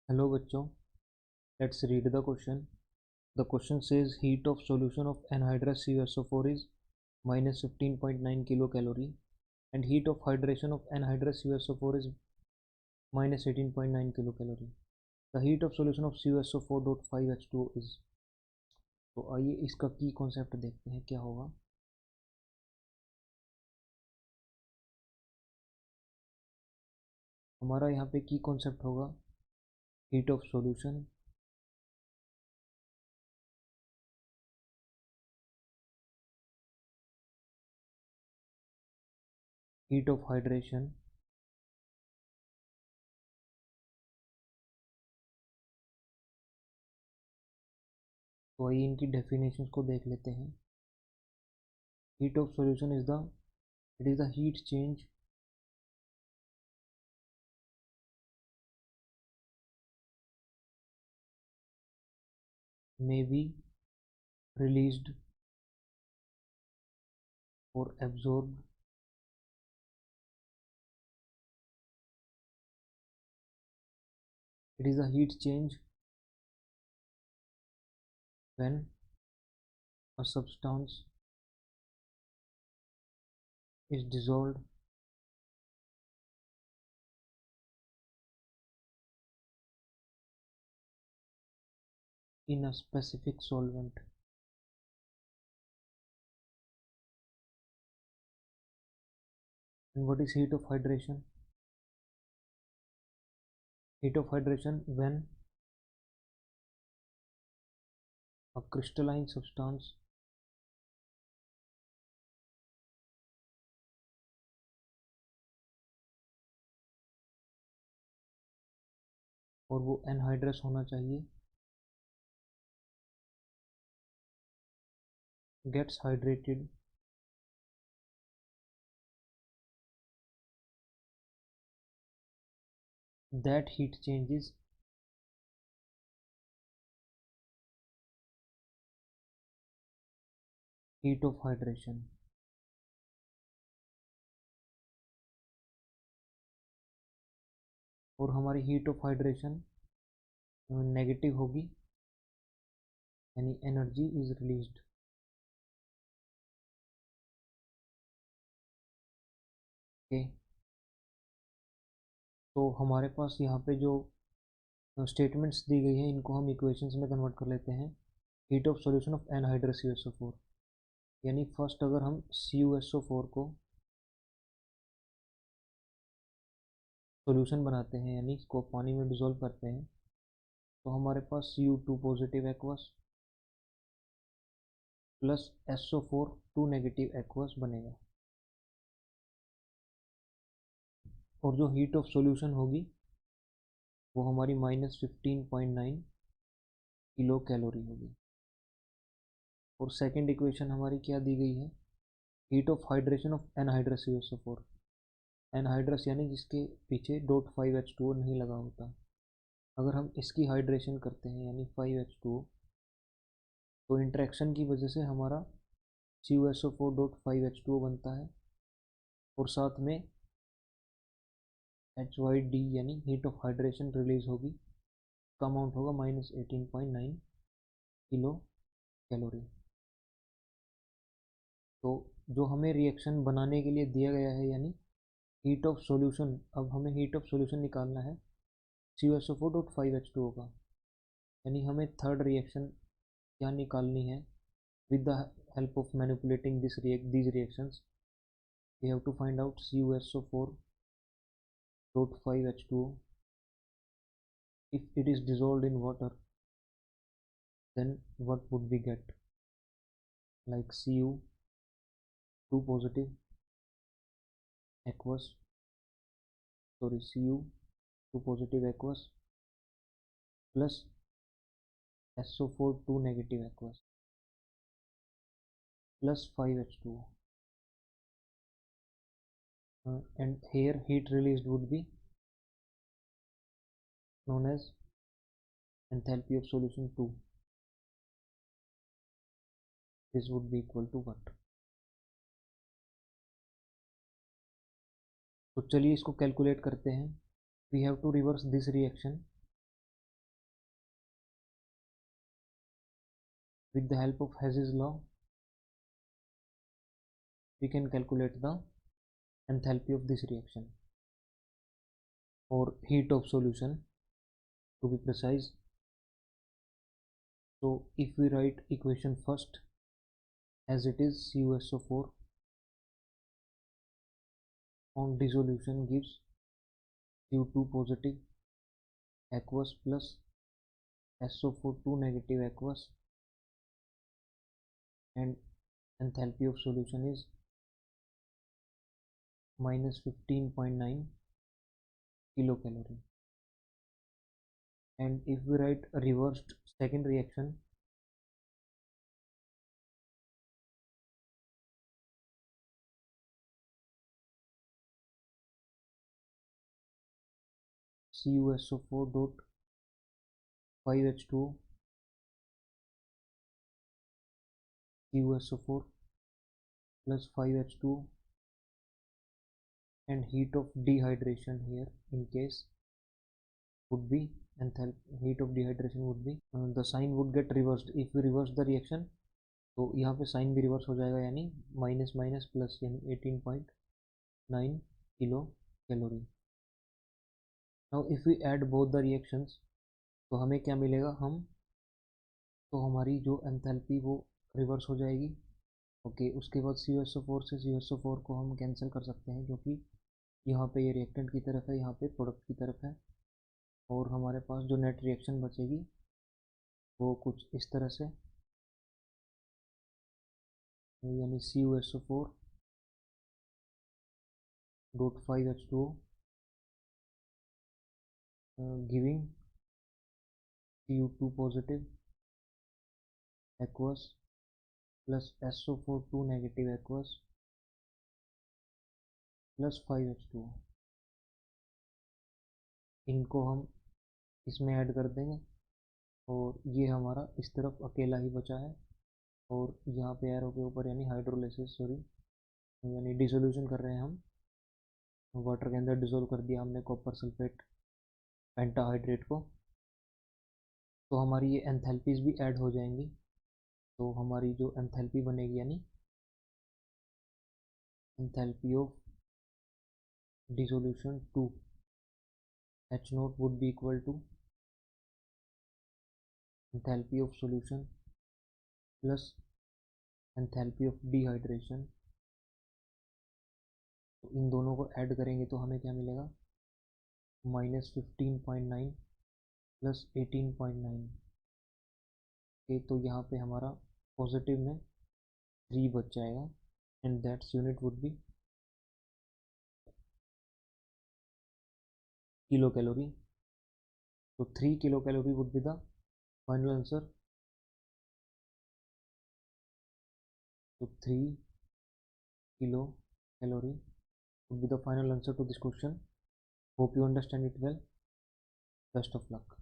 Hello बच्चों, let's read the question. The question says heat of solution of anhydrous CuSO4 is minus 15.9 kilocalorie and heat of hydration of anhydrous CuSO4 is minus 18.9 kilocalorie. The heat of solution of CuSO4.5H2O is. तो आइए इसका की concept देखते हैं क्या होगा. हमारा यहाँ पे की कॉन्सेप्ट होगा heat of solution, heat of hydration, तो आइए इनकी डेफिनेशंस को देख लेते हैं. Heat of solution is the heat change may be released or absorbed it is a heat change when a substance is dissolved in a specific solvent. And what is heat of hydration? Heat of hydration when a crystalline substance और वो anhydrous होना चाहिए gets hydrated that heat changes heat of hydration. और हमारी heat of hydration negative होगी यानी energy is released. Okay, तो हमारे पास यहाँ पे जो स्टेटमेंट्स दी गई हैं इनको हम इक्वेशंस में कन्वर्ट कर लेते हैं. Heat of solution of anhydrous CuSO4 यानी फर्स्ट अगर हम CuSO4 को सॉल्यूशन बनाते हैं यानी इसको पानी में डिसॉल्व करते हैं तो हमारे पास Cu2 positive aqueous plus SO4 2 negative aqueous बनेगा. और जो हीट ऑफ सॉल्यूशन होगी वो हमारी माइनस 15.9 किलो कैलोरी होगी. और सेकंड इक्वेशन हमारी क्या दी गई है? Heat of hydration of anhydrous CuSO4. Anhydrous यानी जिसके पीछे .5H2O नहीं लगा होता. अगर हम इसकी हाइड्रेशन करते हैं यानी 5H2O तो इंटरेक्शन की वजह से हमारा CuSO4.5H2O बनता है और साथ में HYD यानी हीट ऑफ हाइड्रेशन रिलीज होगी. का अमाउंट होगा माइनस 18.9 किलो कैलोरी. तो जो हमें रिएक्शन बनाने के लिए दिया गया है यानी हीट ऑफ सॉल्यूशन, अब हमें हीट ऑफ सॉल्यूशन निकालना है CuSO4.5H2O का. यानी हमें थर्ड रिएक्शन क्या निकालनी है with the help of manipulating these reactions. We have to find out CuSO4.5H2O. If it is dissolved in water then what would we get? Like Cu2 positive aqueous, Cu2 positive aqueous plus SO4 2 negative aqueous plus 5H2O. And here heat released would be known as enthalpy of solution 2. This would be equal to what? तो चलिए इसको calculate करते हैं. We have to reverse this reaction with the help of Hess's law we can calculate the enthalpy of this reaction or heat of solution to be precise. So if we write equation first as it is, CuSO4 on dissolution gives Cu2 positive aqueous plus SO4 2 negative aqueous, and enthalpy of solution is minus 15.9 kilocalorie. And if we write a reversed second reaction, CuSO4 dot 5H2O CuSO4 plus 5H2O and heat of dehydration here in case would be heat of dehydration would be the sign would get reversed if we reverse the reaction. तो यहाँ पे sign भी reverse हो जाएगा यानी minus minus plus यानी 18.9 kilo calorie. Now if we add both the reactions तो हमें क्या मिलेगा, तो हमारी जो एंथैल्पी वो रिवर्स हो जाएगी. ओके, उसके बाद CuSO4 से CuSO4 को हम कैंसिल कर सकते हैं क्योंकि यहाँ पे ये रिएक्टेंट की तरफ है, यहाँ पे प्रोडक्ट की तरफ है, और हमारे पास जो नेट रिएक्शन बचेगी वो कुछ इस तरह से, यानी CuSO4 dot 5H2O giving Cu2 positive aqueous plus SO4 2 negative aqueous plus 5H2O. इनको हम इसमें ऐड कर देंगे और ये हमारा इस तरफ अकेला ही बचा है, और यहाँ पे एरो के ऊपर यानी हाइड्रोलिसिस यानी डिसोल्यूशन कर रहे हैं हम, वाटर के अंदर डिसोल्व कर दिया हमने कॉपर सल्फेट पेंटाहाइड्रेट को. तो हमारी ये एंथैल्पीज भी ऐड हो जाएंगी. तो हमारी जो एंथैल्पी बनेगी यानी enthalpy of dissolution 2 H0 would be equal to enthalpy of solution plus enthalpy of dehydration. तो इन दोनों को ऐड करेंगे तो हमें क्या मिलेगा, माइनस 15.9 प्लस 18.9. ओके, तो यहाँ पे हमारा पॉजिटिव में 3 बच जाएगा and that's unit would be kilo calorie. तो 3 kilo calorie would be the final answer. तो 3 kilo calorie would be the final answer to this question. Hope you understand it well. Best of luck.